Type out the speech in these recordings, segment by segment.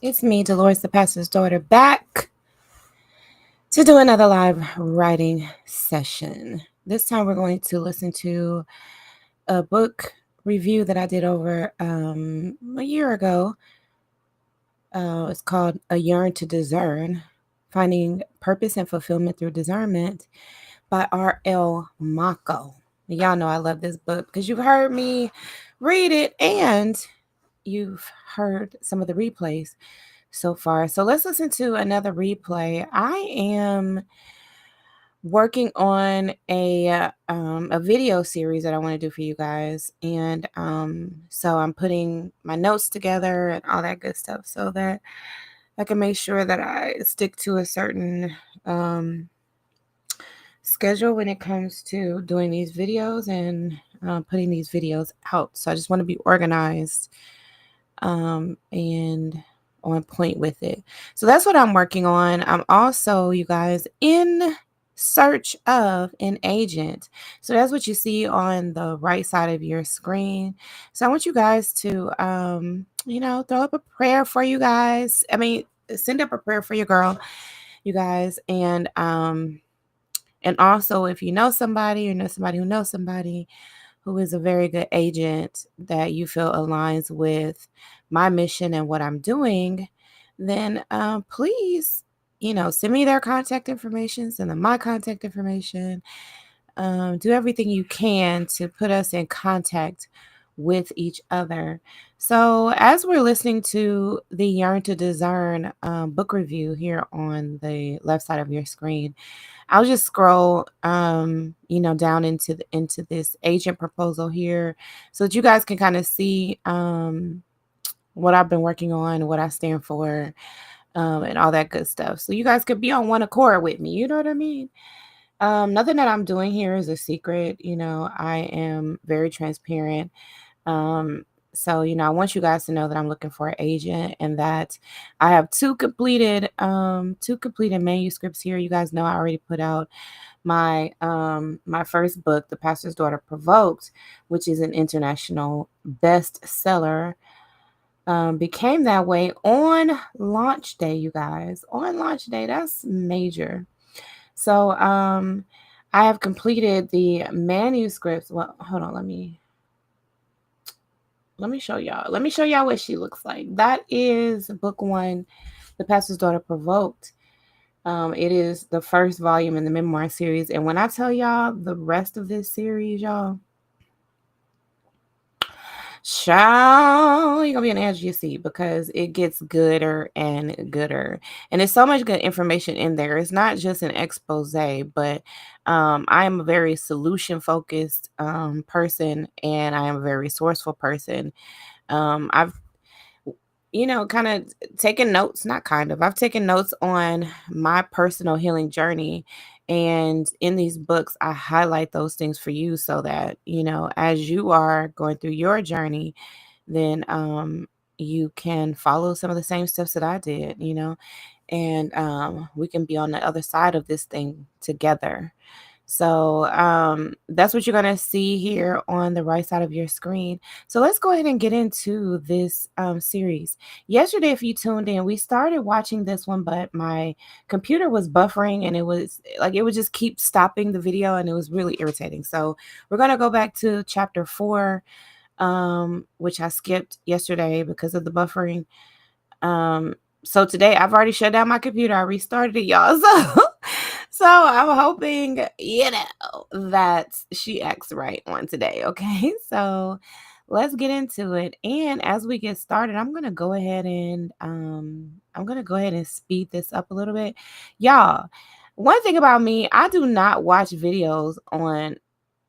It's me, Delores, the pastor's daughter, back to do another live writing session. This time we're going to listen to a book review that I did over a year ago. It's called A Yearn to Discern, Finding Purpose and Fulfillment Through Discernment by R.L. Mako. Y'all know I love this book because you've heard me read it and you've heard some of the replays so far. So let's listen to another replay. I am working on a video series that I want to do for you guys, and so I'm putting my notes together and all that good stuff so that I can make sure that I stick to a certain schedule when it comes to doing these videos and putting these videos out. So I just want to be organized and on point with it. So that's what I'm working on. I'm also, you guys, in search of an agent. So that's what you see on the right side of your screen. So I want you guys to, throw up a prayer for you guys. Send up a prayer for your girl, you guys, and also if you know somebody or know somebody who knows somebody who is a very good agent that you feel aligns with my mission and what I'm doing, then please, send me their contact information, send them my contact information. Do everything you can to put us in contact with each other. So, as we're listening to the Yearn to Discern book review here on the left side of your screen, I'll just scroll, down into this agent proposal here, so that you guys can kind of see what I've been working on, what I stand for, and all that good stuff. So you guys could be on one accord with me. You know what I mean? Nothing that I'm doing here is a secret. I am very transparent. Um, so, I want you guys to know that I'm looking for an agent and that I have two completed manuscripts here. You guys know I already put out my first book, The Pastor's Daughter Provoked, which is an international bestseller. Became that way on launch day, you guys. On launch day, that's major. So, I have completed the manuscripts. Well, hold on, let me show y'all. Let me show y'all what she looks like. That is book one, The Pastor's Daughter Provoked. It is the first volume in the memoir series. And when I tell y'all the rest of this series, y'all, child, you're gonna be on the edge of your seat because it gets gooder and gooder. And there's so much good information in there. It's not just an expose, but I am a very solution focused person, and I am a very resourceful person. I've kind of taken notes, not kind of, I've taken notes on my personal healing journey. And in these books, I highlight those things for you so that, as you are going through your journey, then you can follow some of the same steps that I did, and we can be on the other side of this thing together. So that's what you're going to see here on the right side of your screen. So let's go ahead and get into this series. Yesterday, if you tuned in, we started watching this one, but my computer was buffering and it would just keep stopping the video and it was really irritating. So we're going to go back to chapter 4, which I skipped yesterday because of the buffering. So today I've already shut down my computer. I restarted it, y'all. So I'm hoping, that she acts right on today. Okay. So let's get into it. And as we get started, I'm gonna go ahead and speed this up a little bit. Y'all, one thing about me, I do not watch videos on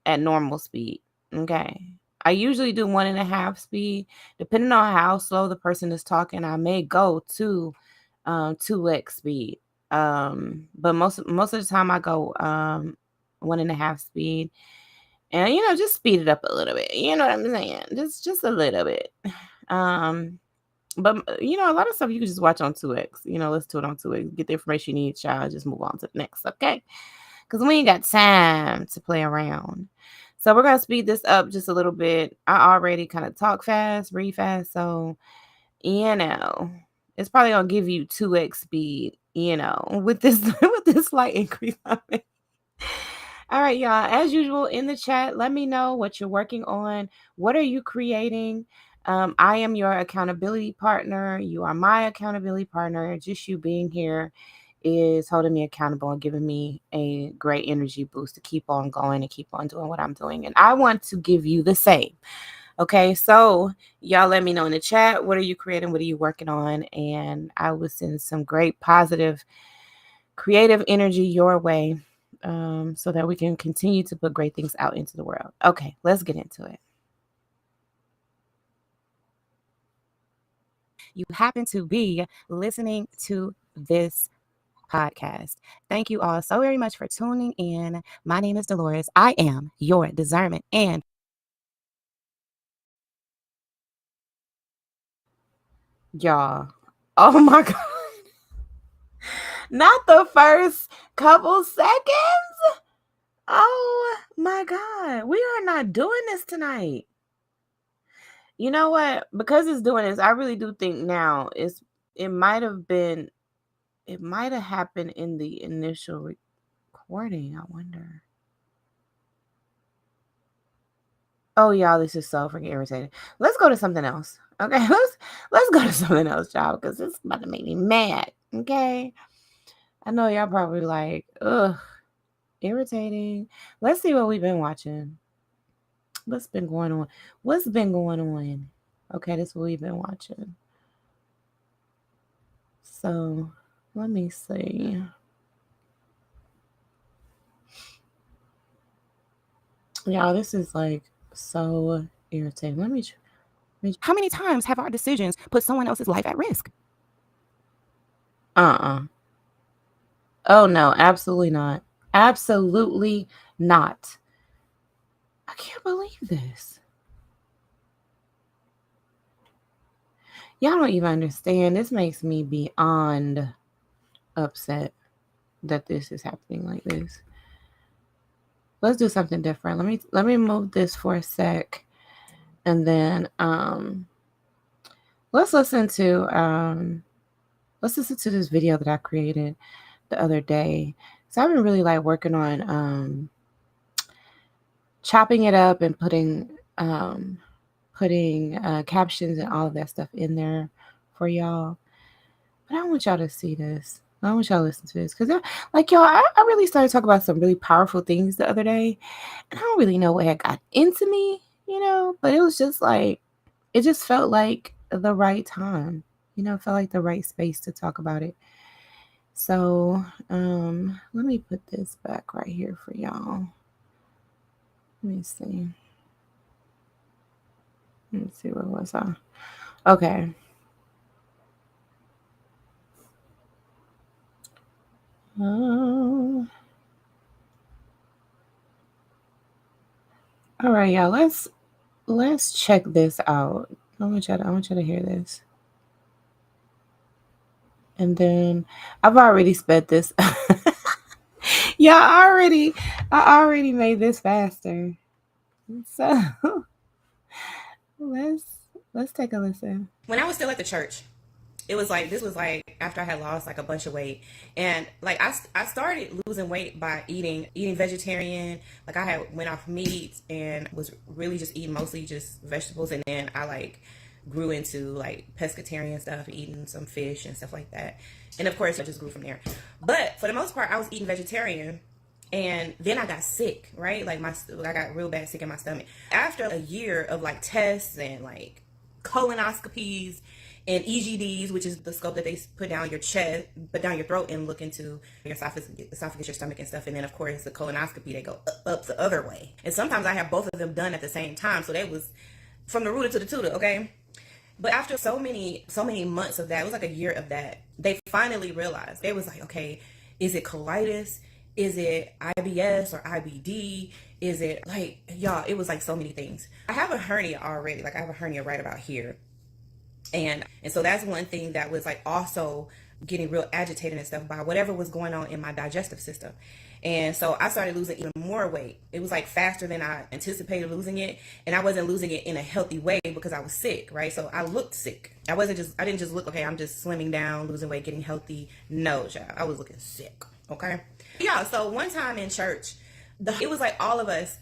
at normal speed. Okay. I usually do 1.5 speed. Depending on how slow the person is talking, I may go to 2x speed. But most of the time I go 1.5 speed. And just speed it up a little bit. You know what I'm saying? Just a little bit. But a lot of stuff you can just watch on 2x. Let's do it on 2x. Get the information you need, child. Just move on to the next, okay? Because we ain't got time to play around. So we're going to speed this up just a little bit. I already kind of talk fast, read fast. So, It's probably gonna give you 2x speed, with this with this slight increase of it. All right, y'all. As usual, in the chat, let me know what you're working on. What are you creating? I am your accountability partner. You are my accountability partner. Just you being here is holding me accountable and giving me a great energy boost to keep on going and keep on doing what I'm doing. And I want to give you the same. Okay, so y'all let me know in the chat, what are you creating? What are you working on? And I will send some great positive creative energy your way, so that we can continue to put great things out into the world. Okay, let's get into it. You happen to be listening to this podcast. Thank you all so very much for tuning in. My name is Delores. I am your discernment and y'all. Oh my God. Not the first couple seconds. Oh my God. We are not doing this tonight. You know what? Because it's doing this, I really do think now it might have been it might have happened in the initial recording, I wonder. Oh y'all, this is so freaking irritating. Let's go to something else. Okay, let's go to something else, y'all, because it's about to make me mad. Okay. I know y'all probably like, ugh, irritating. Let's see what we've been watching. What's been going on? What's been going on? Okay, this is what we've been watching. So let me see. Y'all, this is like so irritating. How many times have our decisions put someone else's life at risk? Uh-uh. Oh no, absolutely not. Absolutely not. I can't believe this. Y'all don't even understand. This makes me beyond upset that this is happening like this. Let's do something different. Let me move this for a sec, and then let's listen to this video that I created the other day. So I've been really like working on chopping it up and putting captions and all of that stuff in there for y'all. But I want y'all to see this. I want y'all to listen to this because, like, y'all, I really started talking about some really powerful things the other day, and I don't really know what had got into me, but it was just like, it just felt like the right time, felt like the right space to talk about it. So, let me put this back right here for y'all. Let me see. Let's see, where was I? Okay. All right, y'all. Let's check this out. I want you to hear this. And then I've already sped this. Yeah, I already made this faster. So let's let's take a listen. When I was still at the church, it was like this was like after I had lost like a bunch of weight, and like I started losing weight by eating vegetarian. Like I had went off meat and was really just eating mostly just vegetables, and then I like grew into like pescatarian stuff, eating some fish and stuff like that, and of course I just grew from there. But for the most part I was eating vegetarian, and then I got sick, right? Like I got real bad sick in my stomach after a year of like tests and like colonoscopies and EGDs, which is the scope that they put down your chest, put down your throat, and look into your esophagus, your stomach, and stuff. And then, of course, the colonoscopy, they go up the other way. And sometimes I have both of them done at the same time. So that was from the rooter to the tutor, okay? But after so many months of that, it was like a year of that, they finally realized. They was like, okay, is it colitis? Is it IBS or IBD? Is it like, y'all, it was like so many things. I have a hernia already. Like I have a hernia right about here. And so that's one thing that was like also getting real agitated and stuff by whatever was going on in my digestive system. And so I started losing even more weight. It was like faster than I anticipated losing it. And I wasn't losing it in a healthy way because I was sick, right? So I looked sick. I didn't just look, okay, I'm just slimming down, losing weight, getting healthy. No, child, I was looking sick, okay? Yeah, so one time in church, it was like all of us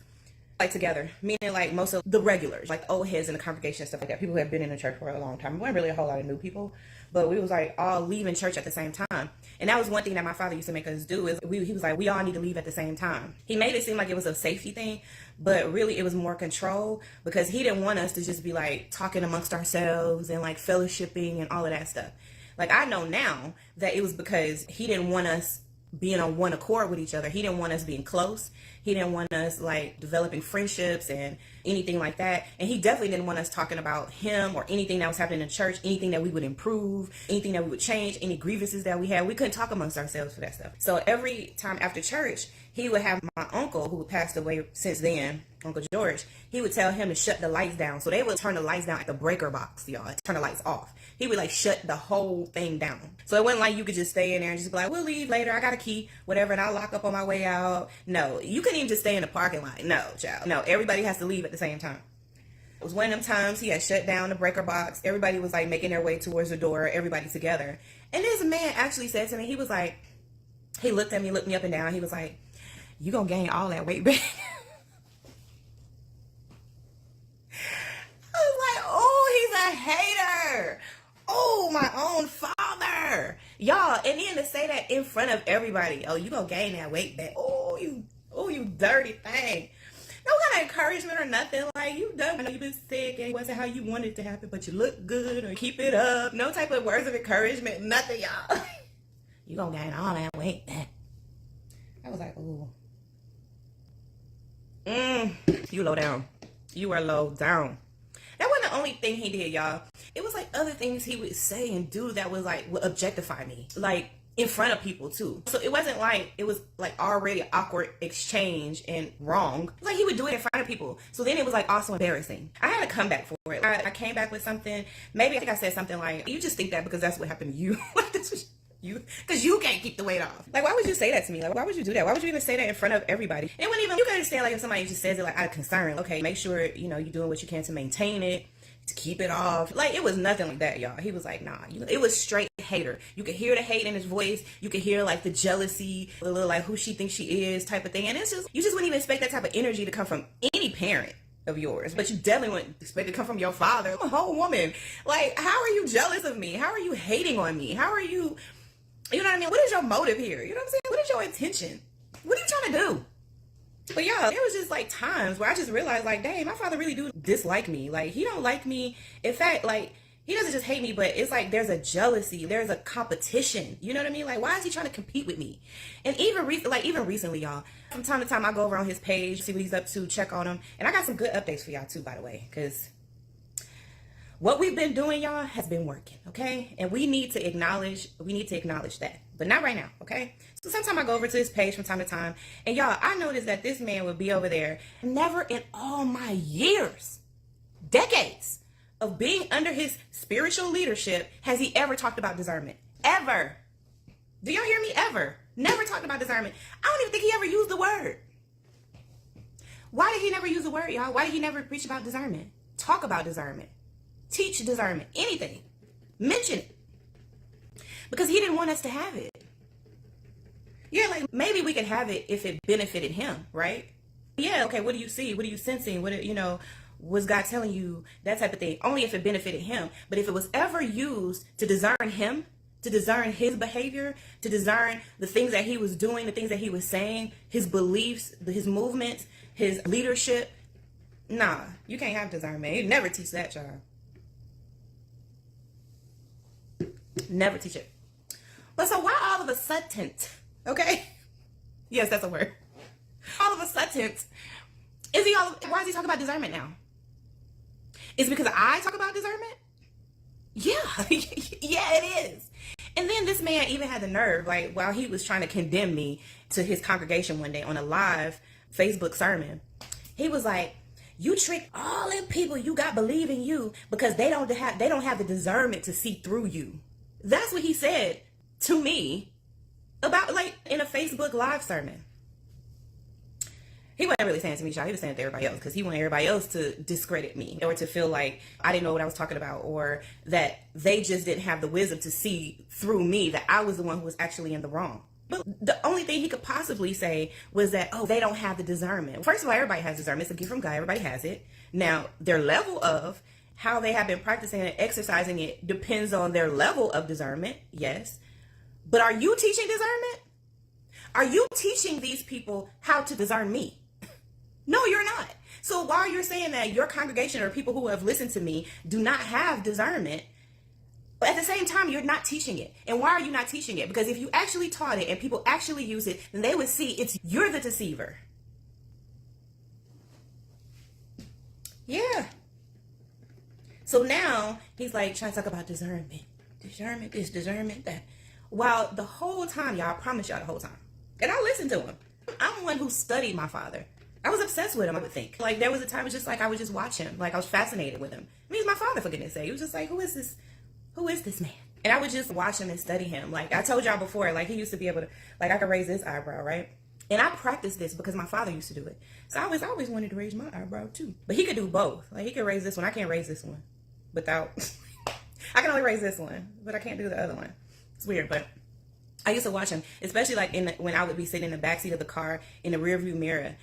like together, meaning like most of the regulars, like old heads in the congregation and stuff like that, people who have been in the church for a long time. It wasn't really a whole lot of new people, but we was like all leaving church at the same time. And that was one thing that my father used to make us do is he was like, we all need to leave at the same time. He made it seem like it was a safety thing, but really it was more control, because he didn't want us to just be like talking amongst ourselves and like fellowshipping and all of that stuff. Like I know now that it was because he didn't want us being on one accord with each other. He didn't want us being close. He didn't want us like developing friendships and anything like that. And he definitely didn't want us talking about him or anything that was happening in church, anything that we would improve, anything that we would change, any grievances that we had. We couldn't talk amongst ourselves for that stuff. So every time after church, he would have my uncle, who passed away since then, Uncle George, he would tell him to shut the lights down. So they would turn the lights down at the breaker box, y'all, turn the lights off. He would like shut the whole thing down. So it wasn't like you could just stay in there and just be like, we'll leave later, I got a key, whatever, and I'll lock up on my way out. No, you couldn't even just stay in the parking lot. No, child. No, everybody has to leave at the same time. It was one of them times he had shut down the breaker box. Everybody was like making their way towards the door, everybody together. And this man actually said to me, he was like, he looked at me, looked me up and down. He was like, you gonna gain all that weight back? I was like, oh, he's a hater. Oh, my own father. Y'all, and then to say that in front of everybody, oh, you gonna gain that weight back. Oh, you dirty thing. No kind of encouragement or nothing. Like, you done. I know you've been sick and it wasn't how you wanted it to happen, but you look good or keep it up. No type of words of encouragement, nothing, y'all. You gonna gain all that weight back. I was like, ooh. You low down. You are low down. That wasn't the only thing he did, y'all. It was like other things he would say and do that was like would objectify me, like in front of people too. So it wasn't like it was like already awkward exchange and wrong. Like he would do it in front of people. So then it was like also embarrassing. I had to come back for it. I came back with something. Maybe I think I said something like, "You just think that because that's what happened to you." Like this was you, because you can't keep the weight off. Like, why would you say that to me? Like, why would you do that? Why would you even say that in front of everybody? And when even you can understand, like, if somebody just says it like out of concern, okay, make sure you know you're doing what you can to maintain it, to keep it off. Like, it was nothing like that, y'all. He was like, nah. It was straight hater. You could hear the hate in his voice. You could hear like the jealousy, a little like who she thinks she is type of thing. And it's just you just wouldn't even expect that type of energy to come from any parent of yours, but you definitely wouldn't expect it to come from your father. I'm a whole woman. Like, how are you jealous of me? How are you hating on me? How are you? You know what I mean? What is your motive here? You know what I'm saying? What is your intention? What are you trying to do? But yeah, there was just like times where I just realized like, dang, my father really do dislike me. Like, he don't like me. In fact, like, he doesn't just hate me, but it's like there's a jealousy, there's a competition. You know what I mean? Like, why is he trying to compete with me? And even recently, y'all, from time to time I go over on his page, see what he's up to, check on him. And I got some good updates for y'all too, by the way, because what we've been doing, y'all, has been working, okay? And we need to acknowledge that, but not right now, okay? So sometimes I go over to his page from time to time, and y'all, I noticed that this man would be over there. Never in all my years, decades of being under his spiritual leadership has he ever talked about discernment. Ever. Do y'all hear me? Ever. Never talked about discernment. I don't even think he ever used the word. Why did he never use the word, y'all? Why did he never preach about discernment? Talk about discernment. Teach discernment, anything, mention it, because he didn't want us to have it. Yeah, like maybe we could have it if it benefited him, right? Yeah, okay, what do you see? What are you sensing? Was God telling you? That type of thing. Only if it benefited him. But if it was ever used to discern him, to discern his behavior, to discern the things that he was doing, the things that he was saying, his beliefs, his movements, his leadership, nah, you can't have discernment. You never teach that, child. Never teach it. But so why all of a sudden, okay? Yes, that's a word. All of a sudden, why is he talking about discernment now? Is it because I talk about discernment? Yeah. Yeah, it is. And then this man even had the nerve, like while he was trying to condemn me to his congregation one day on a live Facebook sermon, he was like, You trick all them people you got believing you because they don't have the discernment to see through you. That's what he said to me about, like, in a Facebook live sermon. He wasn't really saying to me, child. He was saying to everybody else, because he wanted everybody else to discredit me or to feel like I didn't know what I was talking about, or that they just didn't have the wisdom to see through me that I was the one who was actually in the wrong. But the only thing he could possibly say was that, oh, they don't have the discernment. First of all, everybody has discernment. It's a gift from God. Everybody has it. Now, their level of how they have been practicing and exercising it depends on their level of discernment, yes. But are you teaching discernment? Are you teaching these people how to discern me? No, you're not. So while you're saying that your congregation or people who have listened to me do not have discernment, but at the same time, you're not teaching it. And why are you not teaching it? Because if you actually taught it and people actually use it, then they would see you're the deceiver. Yeah. So now he's like trying to talk about discernment. Discernment this, discernment that. While the whole time, y'all, I promise y'all the whole time. And I listened to him. I'm the one who studied my father. I was obsessed with him, I would think. Like, there was a time, it's just like, I would just watch him. Like, I was fascinated with him. I mean, he's my father, for goodness sake. He was just like, who is this man? And I would just watch him and study him. Like, I told y'all before, like, he used to be able to, like, I could raise this eyebrow, right? And I practiced this because my father used to do it. So I always wanted to raise my eyebrow, too. But he could do both. Like, he could raise this one. I can't raise this one without, I can only raise this one, but I can't do the other one. It's weird, but I used to watch him, especially, like, when I would be sitting in the backseat of the car in the rearview mirror.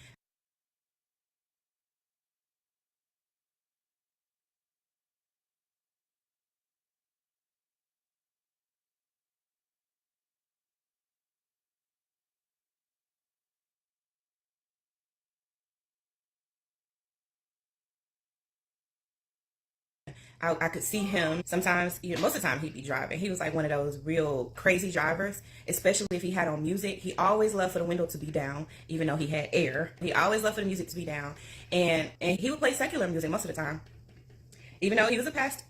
I could see him sometimes, most of the time he'd be driving. He was like one of those real crazy drivers, especially if he had on music. He always loved for the window to be down, even though he had air. He always loved for the music to be down. And he would play secular music most of the time. Even though he was a pastor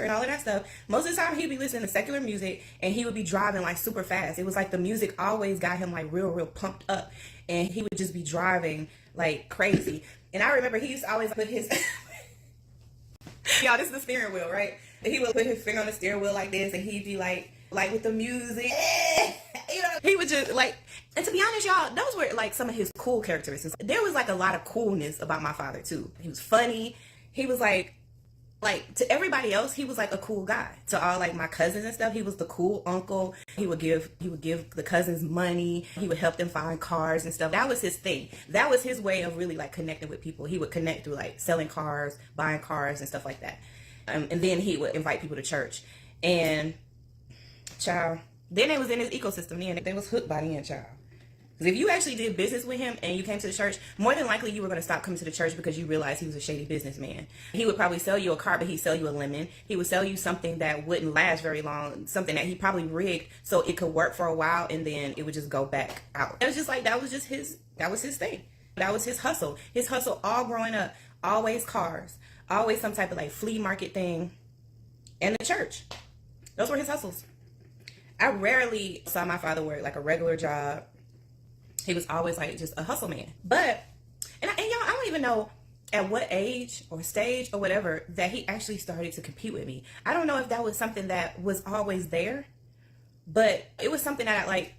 and all of that stuff, most of the time he'd be listening to secular music and he would be driving like super fast. It was like the music always got him like real pumped up, and he would just be driving like crazy. And I remember he used to always put his y'all, this is the steering wheel, right? And he would put his finger on the steering wheel like this, and he'd be like with the music, he would just like, and to be honest, y'all, those were like some of his cool characteristics. There was like a lot of coolness about my father too. He was funny. He was like to everybody else, he was like a cool guy. To all like my cousins and stuff, he was the cool uncle. He would give the cousins money. He would help them find cars and stuff. That was his thing. That was his way of really like connecting with people. He would connect through like selling cars, buying cars and stuff like that. And then he would invite people to church. And child, then they was in his ecosystem. Then they was hooked by the end, child. Because if you actually did business with him and you came to the church, more than likely you were going to stop coming to the church because you realized he was a shady businessman. He would probably sell you a car, but he'd sell you a lemon. He would sell you something that wouldn't last very long, something that he probably rigged so it could work for a while, and then it would just go back out. It was just like, that was his thing. That was his hustle. His hustle all growing up, always cars, always some type of like flea market thing, and the church. Those were his hustles. I rarely saw my father work like a regular job. He was always like just a hustle man. But, and y'all, I don't even know at what age or stage or whatever that he actually started to compete with me. I don't know if that was something that was always there, but it was something that like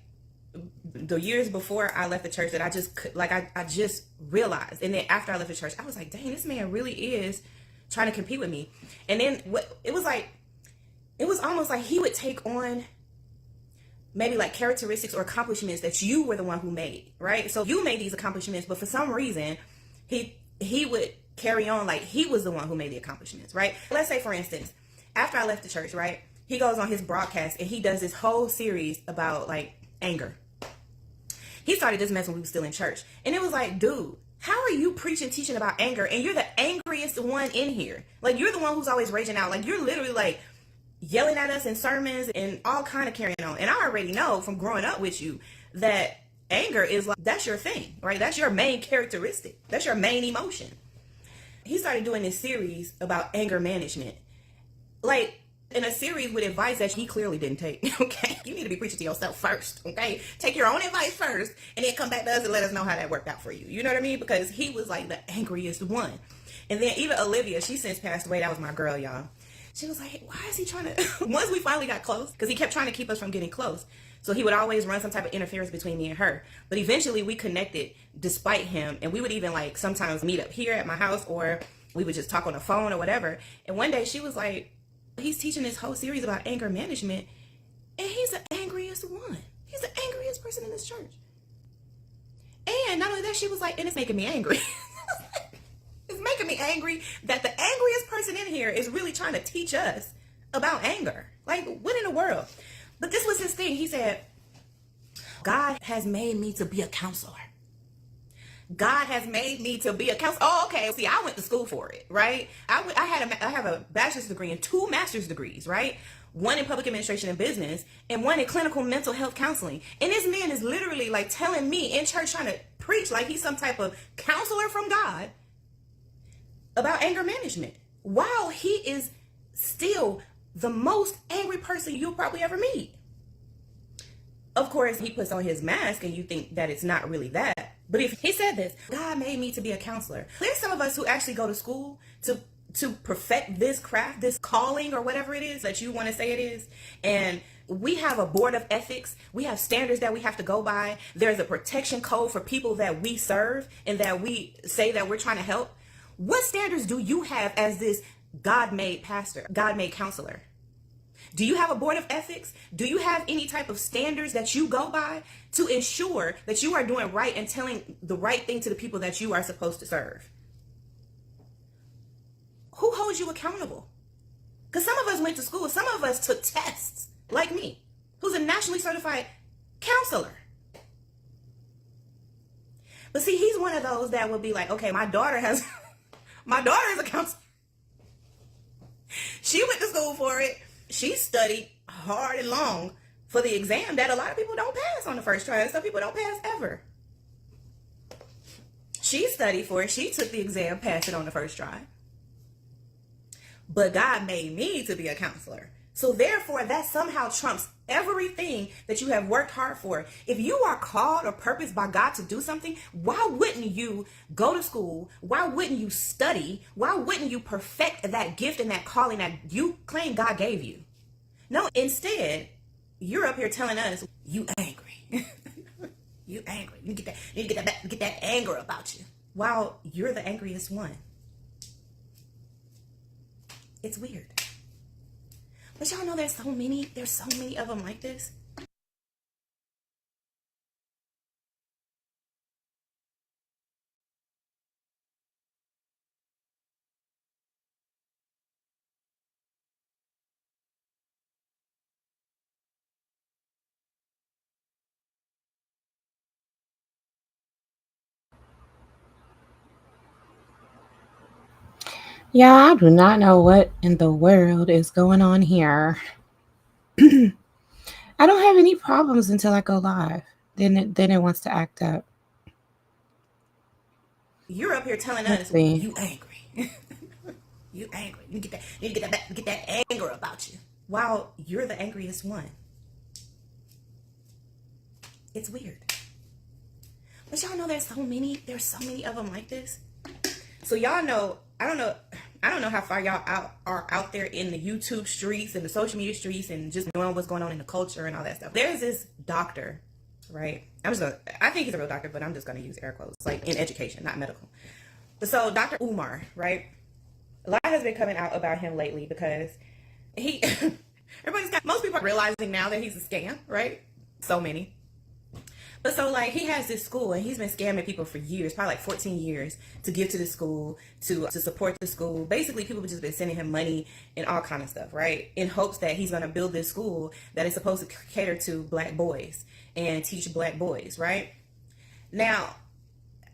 the years before I left the church that I just realized. And then after I left the church, I was like, dang, this man really is trying to compete with me. And then it was almost like he would take on maybe like characteristics or accomplishments that you were the one who made, right? So you made these accomplishments, but for some reason, he would carry on like he was the one who made the accomplishments, right? Let's say, for instance, after I left the church, right, he goes on his broadcast and he does this whole series about like anger. He started this mess when we were still in church. And it was like, dude, how are you teaching about anger, and you're the angriest one in here? Like, you're the one who's always raging out. Like, you're literally like yelling at us in sermons and all kind of carrying on. And I already know from growing up with you that anger is like, that's your thing, right? That's your main characteristic. That's your main emotion. He started doing this series about anger management. Like, in a series with advice that he clearly didn't take. Okay, you need to be preaching to yourself first. Okay, take your own advice first, and then come back to us and let us know how that worked out for you. You know what I mean? Because he was like the angriest one. And then even Olivia, she since passed away. That was my girl, y'all. She was like, hey, why is he trying to? Once we finally got close, because he kept trying to keep us from getting close. So he would always run some type of interference between me and her. But eventually we connected despite him. And we would even like sometimes meet up here at my house, or we would just talk on the phone or whatever. And one day she was like, he's teaching this whole series about anger management, and he's the angriest one. He's the angriest person in this church. And not only that, she was like, and it's making me angry. It's making me angry that the angriest person in here is really trying to teach us about anger. Like, what in the world? But this was his thing. He said, God has made me to be a counselor. God has made me to be a counselor. Oh, okay. See, I went to school for it, right? I have a bachelor's degree and 2 master's degrees, right? One in public administration and business, and one in clinical mental health counseling. And this man is literally like telling me in church, trying to preach like he's some type of counselor from God about anger management, while he is still the most angry person you'll probably ever meet. Of course, he puts on his mask and you think that it's not really that. But if he said this, God made me to be a counselor. There's some of us who actually go to school to perfect this craft, this calling, or whatever it is that you want to say it is. And we have a board of ethics. We have standards that we have to go by. There's a protection code for people that we serve and that we say that we're trying to help. What standards do you have as this God-made pastor, God-made counselor? Do you have a board of ethics? Do you have any type of standards that you go by to ensure that you are doing right and telling the right thing to the people that you are supposed to serve? Who holds you accountable? Because some of us went to school, some of us took tests, like me, who's a nationally certified counselor. But see, he's one of those that will be like, okay, my daughter is a counselor. She went to school for it. She studied hard and long for the exam that a lot of people don't pass on the first try, and some people don't pass ever. She studied for it. She took the exam, passed it on the first try. But God made me to be a counselor. So therefore, that somehow trumps everything that you have worked hard for. If you are called or purposed by God to do something, why wouldn't you go to school? Why wouldn't you study? Why wouldn't you perfect that gift and that calling that you claim God gave you? No, instead, you're up here telling us, you angry. You angry. You need to get that anger about you. While you're the angriest one. It's weird. But y'all know there's so many of them like this. Yeah, I do not know what in the world is going on here. I don't have any problems until I go live. Then it wants to act up. You're up here telling Let's us see. you angry. You angry. You need to get that anger about you. While you're the angriest one. It's weird. But y'all know there's so many of them like this. So y'all know, I don't know how far y'all are out there in the YouTube streets and the social media streets and just knowing what's going on in the culture and all that stuff. There's this doctor, right? I think he's a real doctor, but I'm just gonna use air quotes, like in education, not medical. So Dr. Umar, right? A lot has been coming out about him lately because he, most people are realizing now that he's a scam, right? So many. But so like he has this school and he's been scamming people for years, probably like 14 years, to give to the school, to support the school. Basically, people have just been sending him money and all kind of stuff, right? In hopes that he's going to build this school that is supposed to cater to black boys and teach black boys, right? Now,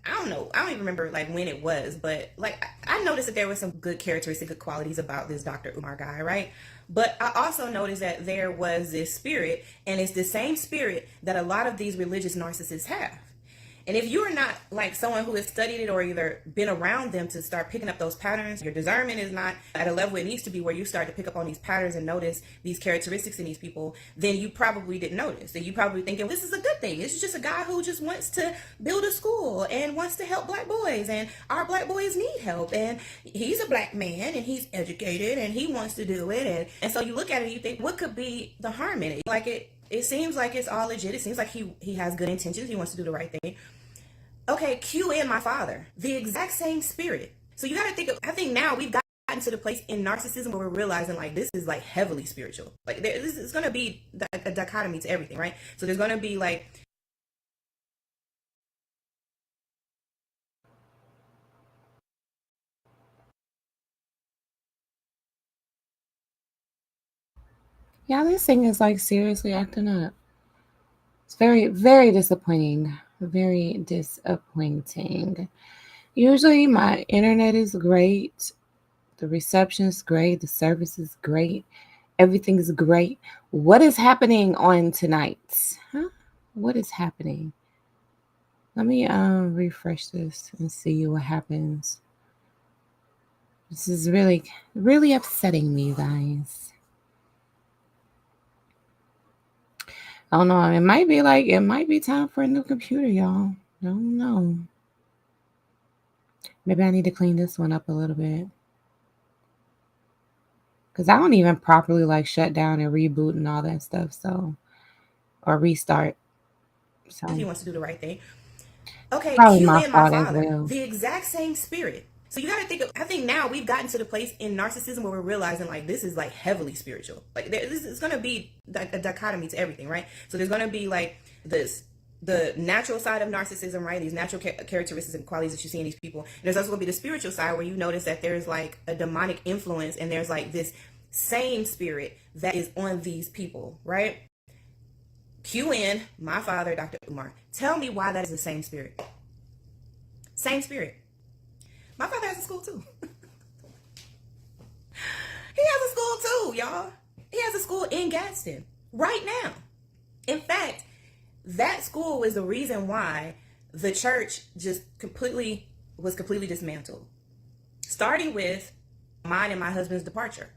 I don't know. I don't even remember like when it was, but like I noticed that there were some good characteristics, good qualities about this Dr. Umar guy, right? But I also noticed that there was this spirit, and it's the same spirit that a lot of these religious narcissists have. And if you're not like someone who has studied it or either been around them to start picking up those patterns, your discernment is not at a level it needs to be where you start to pick up on these patterns and notice these characteristics in these people, then you probably didn't notice. Then you probably thinking, this is a good thing. This is just a guy who just wants to build a school and wants to help black boys, and our black boys need help, and he's a black man and he's educated and he wants to do it. And so you look at it and you think, what could be the harm in it? Like it seems like it's all legit. It seems like he has good intentions. He wants to do the right thing. Okay, cue in my father. The exact same spirit. So you got to think of, I think now we've gotten to the place in narcissism where we're realizing like this is like heavily spiritual. Like this is going to be a dichotomy to everything, right? So there's going to be like, Yeah, this thing is like seriously acting up. It's very, very disappointing. Very disappointing. Usually my internet is great. The reception is great. The service is great. Everything is great. What is happening on tonight? Huh? What is happening? Let me refresh this and see what happens. This is really, really upsetting me, guys. I don't know. It might be time for a new computer, y'all. I don't know. Maybe I need to clean this one up a little bit. Because I don't even properly like shut down and reboot and all that stuff. So, or restart. So, he wants to do the right thing. Okay, probably cue my in my fault as father. well. The exact same spirit. So you got to think of, I think now we've gotten to the place in narcissism where we're realizing like this is like heavily spiritual. Like this is going to be a dichotomy to everything, right? So there's going to be like the natural side of narcissism, right? These natural characteristics and qualities that you see in these people. And there's also going to be the spiritual side where you notice that there's like a demonic influence and there's like this same spirit that is on these people, right? Cue in my father, Dr. Umar. Tell me why that is the same spirit. Same spirit. My father has a school too. He has a school too, y'all. He has a school in Gadsden right now. In fact, that school was the reason why the church just was completely dismantled. Starting with mine and my husband's departure.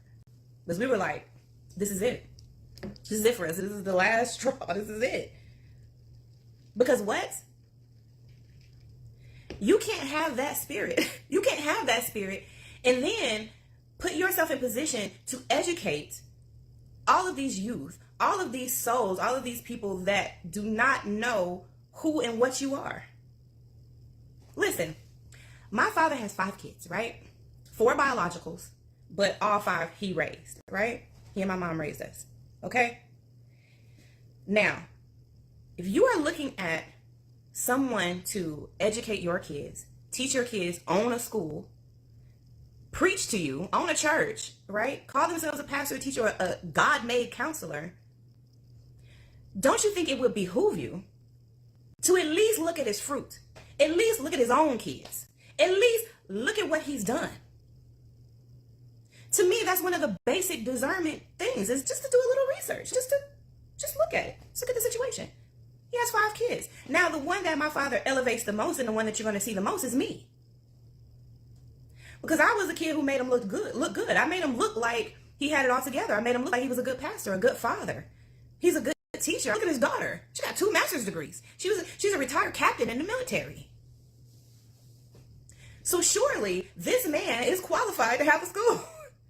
Because we were like, this is it. This is it for us. This is the last straw. This is it. Because what? You can't have that spirit. You can't have that spirit and then put yourself in position to educate all of these youth, all of these souls, all of these people that do not know who and what you are. Listen, my father has 5 kids, right? 4 biologicals, but all 5 he raised, right? He and my mom raised us, okay? Now, if you are looking at someone to educate your kids, teach your kids, own a school, preach to you, own a church, right? Call themselves a pastor, teacher, or a God-made counselor, don't you think it would behoove you to at least look at his fruit? At least look at his own kids. At least look at what he's done. To me, that's one of the basic discernment things, is just to do a little research, just look at it. Just look at the situation. He has 5 kids. Now, the one that my father elevates the most and the one that you're going to see the most is me. Because I was a kid who made him look good. I made him look like he had it all together. I made him look like he was a good pastor, a good father. He's a good teacher. Look at his daughter. She got 2 master's degrees. She's a retired captain in the military. So surely this man is qualified to have a school,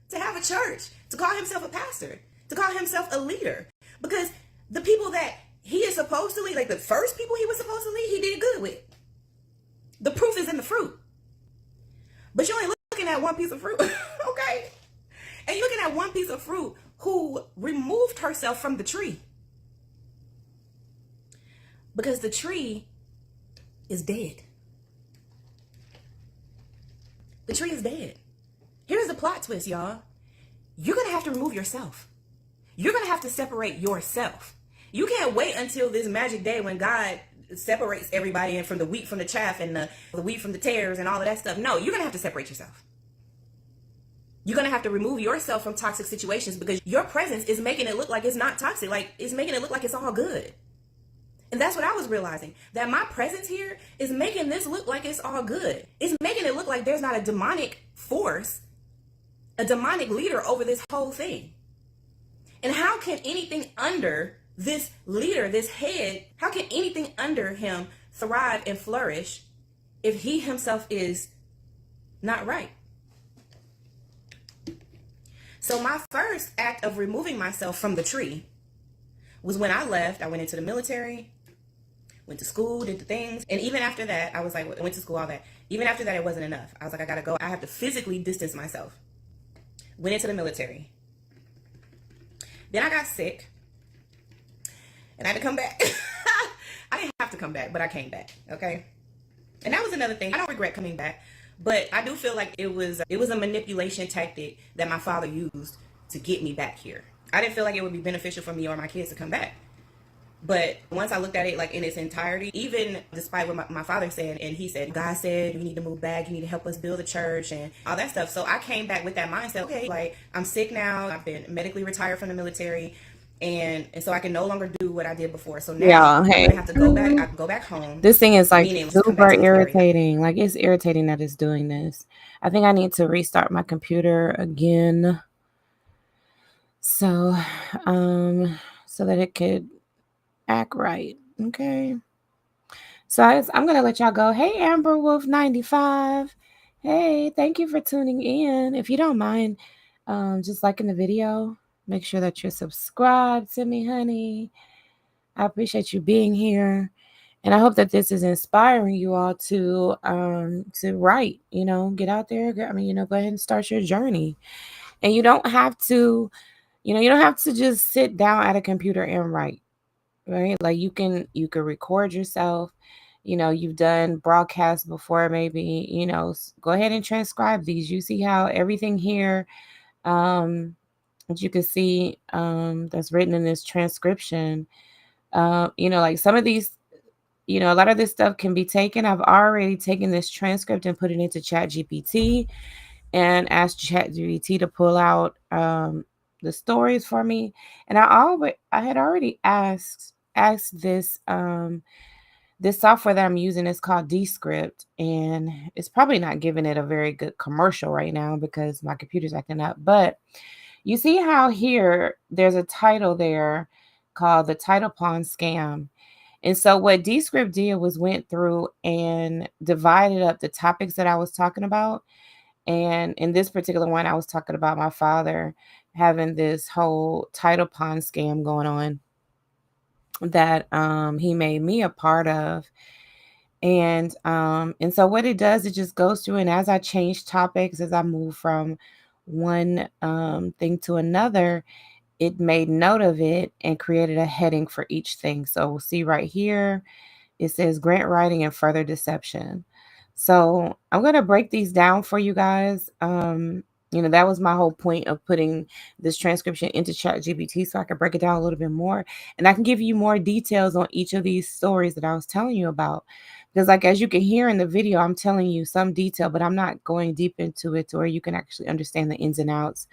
to have a church, to call himself a pastor, to call himself a leader. Because the people that he is supposed to lead, like the first people he was supposed to lead, he did good with. The proof is in the fruit. But you're only looking at one piece of fruit, okay? And you're looking at one piece of fruit who removed herself from the tree. Because the tree is dead. The tree is dead. Here's the plot twist, y'all. You're going to have to remove yourself. You're going to have to separate yourself. You can't wait until this magic day when God separates everybody and from the wheat from the chaff and the wheat from the tares and all of that stuff. No, you're going to have to separate yourself. You're going to have to remove yourself from toxic situations because your presence is making it look like it's not toxic. Like it's making it look like it's all good. And that's what I was realizing, that my presence here is making this look like it's all good. It's making it look like there's not a demonic force, a demonic leader over this whole thing. And how can anything under this leader, this head, how can anything under him thrive and flourish if he himself is not right? So my first act of removing myself from the tree was when I left. I went into the military, went to school, did the things. And even after that, I was like, went to school, all that. Even after that, it wasn't enough. I was like, I gotta go. I have to physically distance myself. Went into the military. Then I got sick and I had to come back. I didn't have to come back, but I came back. Okay. And that was another thing. I don't regret coming back, but I do feel like it was a manipulation tactic that my father used to get me back here. I didn't feel like it would be beneficial for me or my kids to come back. But once I looked at it like in its entirety, even despite what my father said, and he said, God said, you need to move back, you need to help us build a church and all that stuff. So I came back with that mindset, okay, like I'm sick now, I've been medically retired from the military, and so I can no longer do what I did before. So now Yeah, I'm hey. gonna have to go back. I can go back home, This thing is like meaning to come back super to this area. irritating. Like it's irritating that it's doing this. I think I need to restart my computer again. So, so that it could act right. Okay. So I'm gonna let y'all go. Hey, Amber Wolf 95. Hey, thank you for tuning in. If you don't mind, just liking the video, make sure that you're subscribed to me, honey. I appreciate you being here, and I hope that this is inspiring you all to write. Get out there. Go ahead and start your journey. And you don't have to, you don't have to just sit down at a computer and write, right? Like you can record yourself. You've done broadcasts before, maybe, go ahead and transcribe these. You see how everything here, that you can see, that's written in this transcription, like some of these, a lot of this stuff can be taken. I've already taken this transcript and put it into Chat GPT and asked Chat GPT to pull out the stories for me. And I had already asked this software that I'm using is called Descript, and it's probably not giving it a very good commercial right now because my computer's acting up. But you see how here there's a title there called the Title Pawn Scam. And so what Descript did was went through and divided up the topics that I was talking about. And in this particular one, I was talking about my father having this whole title pawn scam going on that he made me a part of. And so what it does, it just goes through, and as I change topics, as I move from one thing to another, it made note of it and created a heading for each thing. So we'll see right here, it says grant writing and further deception. So I'm going to break these down for you guys. That was my whole point of putting this transcription into Chat GPT, so I could break it down a little bit more. And I can give you more details on each of these stories that I was telling you about. Because like, as you can hear in the video, I'm telling you some detail, but I'm not going deep into it to where you can actually understand the ins and outs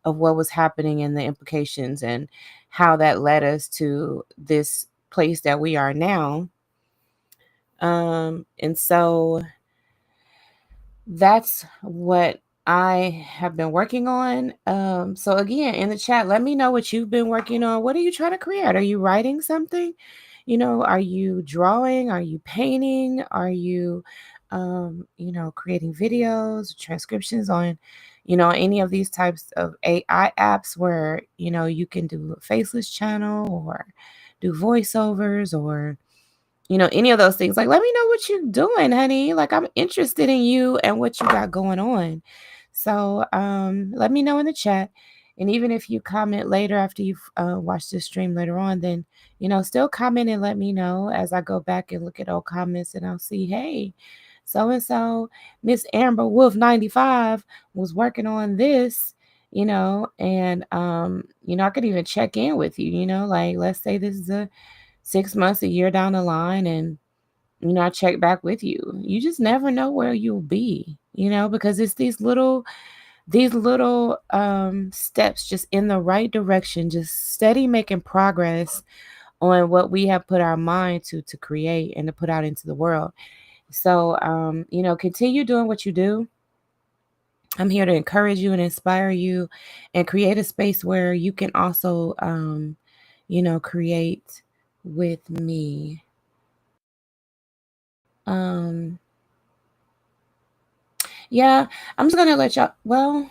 of what was happening and the implications and how that led us to this place that we are now. And so that's what I have been working on. So again, in the chat, let me know what you've been working on. What are you trying to create? Are you writing something? Are you drawing? Are you painting? Are you, creating videos, transcriptions on, any of these types of AI apps where, you can do a faceless channel or do voiceovers or any of those things. Like, let me know what you're doing, honey. Like, I'm interested in you and what you got going on. So, let me know in the chat. And even if you comment later after you've watched this stream later on, then, still comment and let me know as I go back and look at old comments and I'll see, hey, so and so, Miss Amber Wolf 95 was working on this, and, I could even check in with you, like, let's say this is a 6 months, a year down the line, and, I check back with you. You just never know where you'll be, because it's these little steps just in the right direction, just steady making progress on what we have put our mind to create and to put out into the world. So, continue doing what you do. I'm here to encourage you and inspire you and create a space where you can also, create with me. Um, yeah, I'm just gonna let y'all. Well,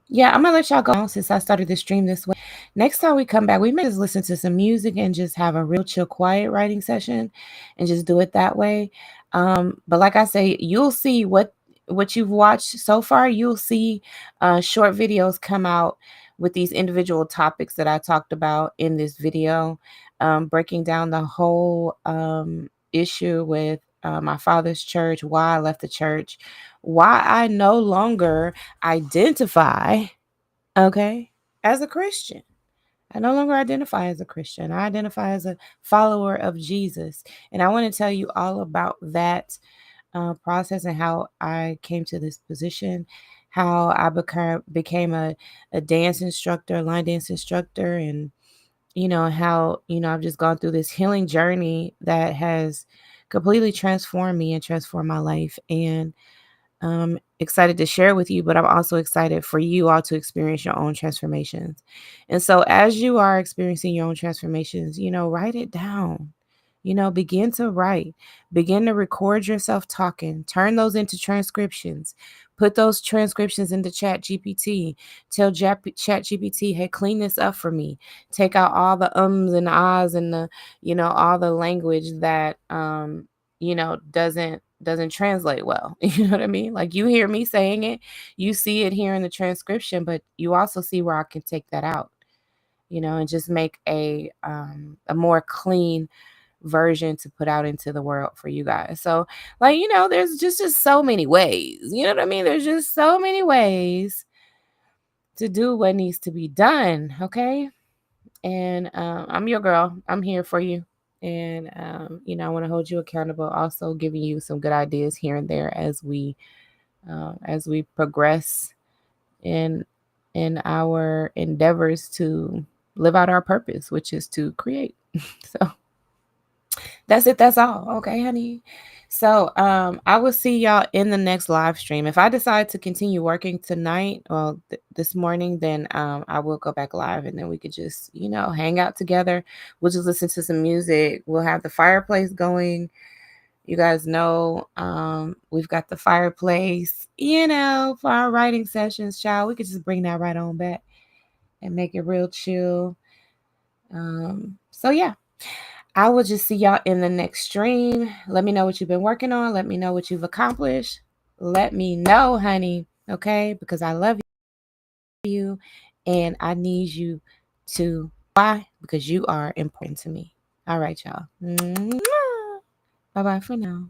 yeah, I'm gonna let y'all go now since I started the stream this way. Next time we come back, we may just listen to some music and just have a real chill, quiet writing session, and just do it that way. But like I say, you'll see what you've watched so far. You'll see short videos come out with these individual topics that I talked about in this video, breaking down the whole issue with my father's church, why I left the church, why I no longer identify, okay, as a Christian. I no longer identify as a Christian. I identify as a follower of Jesus. And I want to tell you all about that process and how I came to this position, how I became a dance instructor, line dance instructor, and how I've just gone through this healing journey that has completely transformed me and transformed my life. And excited to share with you, but I'm also excited for you all to experience your own transformations. And so, as you are experiencing your own transformations, write it down. Begin to write, begin to record yourself talking, turn those into transcriptions, put those transcriptions into Chat GPT. Tell Chat GPT, hey, clean this up for me. Take out all the ums and ahs and all the language that doesn't translate well. You know what I mean? Like, you hear me saying it, you see it here in the transcription, but you also see where I can take that out, and just make a more clean version to put out into the world for you guys. So, like, there's just so many ways. You know what I mean? There's just so many ways to do what needs to be done. Okay. And I'm your girl. I'm here for you. And I want to hold you accountable, also giving you some good ideas here and there as we progress in our endeavors to live out our purpose, which is to create. So that's it. That's all. Okay, honey. So I will see y'all in the next live stream. If I decide to continue working tonight or this morning, then I will go back live and then we could just, hang out together. We'll just listen to some music. We'll have the fireplace going. You guys know we've got the fireplace, for our writing sessions, child. We could just bring that right on back and make it real chill. So yeah. I will just see y'all in the next stream. Let me know what you've been working on. Let me know what you've accomplished. Let me know, honey, okay? Because I love you and I need you to. Why? Because you are important to me. All right, y'all. Bye bye for now.